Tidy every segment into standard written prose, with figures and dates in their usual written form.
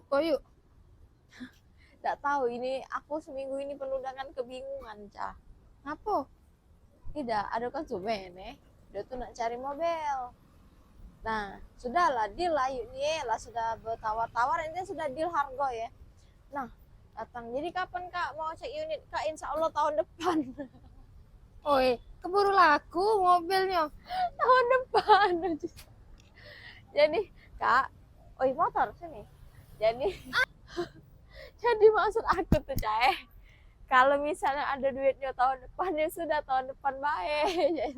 Kok yuk? Nggak tahu, ini aku seminggu ini penuh dengan kebingungan, Cah. Apa? Tidak, ada konsumen dia tuh nak cari mobil. Nah, sudahlah deal lah yuk nih lah, sudah bertawar-tawar, ini sudah deal harga ya. Nah, datang. Jadi kapan Kak mau cek unit Kak? Insya Allah tahun depan. Oi, keburu laku mobilnya. Tahun depan. Jadi Kak, oi motor sini. Jadi jadi maksud aku tuh Cah, kalau misalnya ada duitnya tahun depan ya sudah tahun depan baik.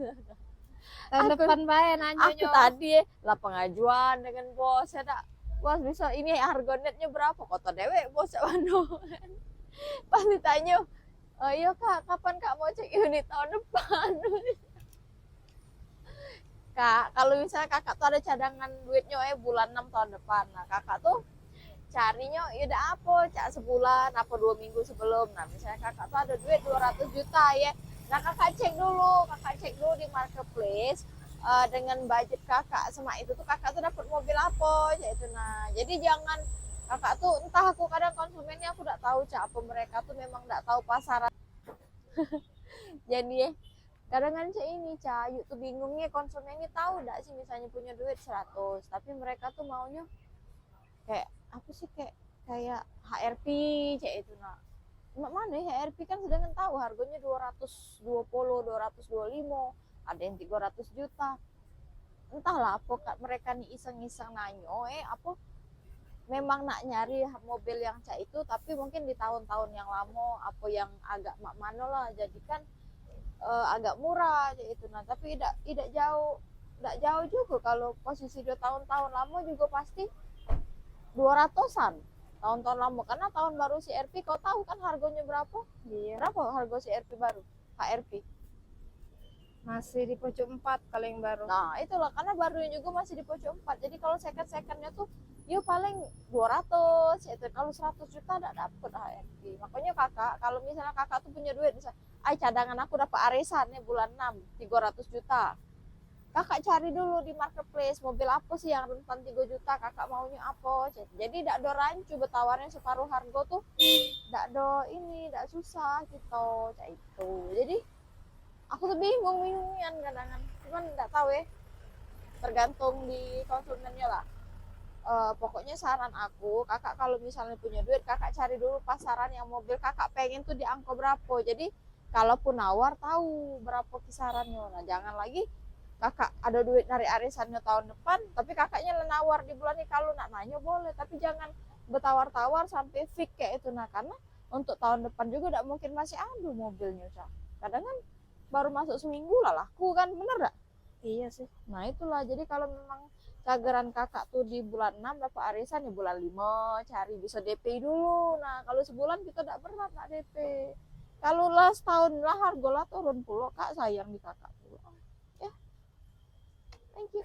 Tahun Aku depan bae aku nanyonyo. tadi lah pengajuan dengan bos, saya tak, bos bisa ini harga netnya berapa, kota dewek bos Wano. Pas ditanya, oh iya Kak, kapan Kak mau cek unit tahun depan? Kak, kalau misalnya kakak tuh ada cadangan duitnya bulan 6 tahun depan. Nah, kakak tuh carinya ya udah apa, cak sebulan apa 2 minggu sebelum. Nah, misalnya kakak tuh ada duit 200 juta ya. Nah, kakak cek dulu di marketplace dengan budget kakak sama itu tuh kakak tuh dapat mobil apa ya itu. Nah, jadi jangan kakak tuh, entah aku kadang konsumennya aku nggak tahu cak apa mereka tuh memang nggak tahu pasaran. Jadi kadang kan cak ini cak yuk tuh bingungnya konsumen ini tahu nggak sih misalnya punya duit 100 tapi mereka tuh maunya kayak apa sih, kayak kayak HRP cak itu. Nah, mana ya HRP kan sedangkan tahu harganya 220 225, ada yang 300 juta. Entahlah apa mereka nih iseng-iseng nanyo apa memang nak nyari mobil yang cak itu tapi mungkin di tahun-tahun yang lama apa yang agak mak mano lah, jadi kan agak murah aja itu. Nah, tapi tidak jauh juga kalau posisi 2 tahun lama juga pasti 200-an tahun-tahun lama, karena tahun baru CRV kau tahu kan harganya berapa? Iya, Berapa harga CRV baru? HRP. masih di pojok 4 kalau yang baru. Nah, itulah karena barunya juga masih di pojok 4. Jadi kalau second-secondnya tuh ya paling 200 itu, kalau 100 juta enggak dapet HRP. Makanya kakak, kalau misalnya kakak tuh punya duit bisa, cadangan aku dapat arisan nih bulan 6 300 juta. Kakak cari dulu di marketplace mobil apa sih yang rentan 3 juta, kakak maunya apa. Jadi tidak ada rancu bertawarnya separuh harga tuh, tidak ada ini, tidak susah gitu kayak itu. Jadi aku tuh bingungan kadang, cuman tidak tahu ya, tergantung di konsumennya lah. Pokoknya saran aku, kakak kalau misalnya punya duit kakak cari dulu pasaran yang mobil kakak pengen tuh di angka berapa, jadi kalaupun nawar tahu berapa kisarannya. Nah, jangan lagi kakak ada duit nari arisannya tahun depan tapi kakaknya nawar di bulan ini, kalau nak nanya boleh tapi jangan bertawar-tawar sampai fix kayak itu. Nah, karena untuk tahun depan juga tidak mungkin masih ada mobilnya Cak. Kadang kan baru masuk seminggu lah laku kan, bener gak? Iya sih. Nah, itulah jadi kalau memang cageran kakak tuh di bulan 6 dapat arisan ya bulan 5 cari bisa DP dulu. Nah, kalau sebulan kita tidak berat nak DP. Kalau lah setahun lah harga lah turun puluh kak, sayang di kakak tuh. Ya, thank you.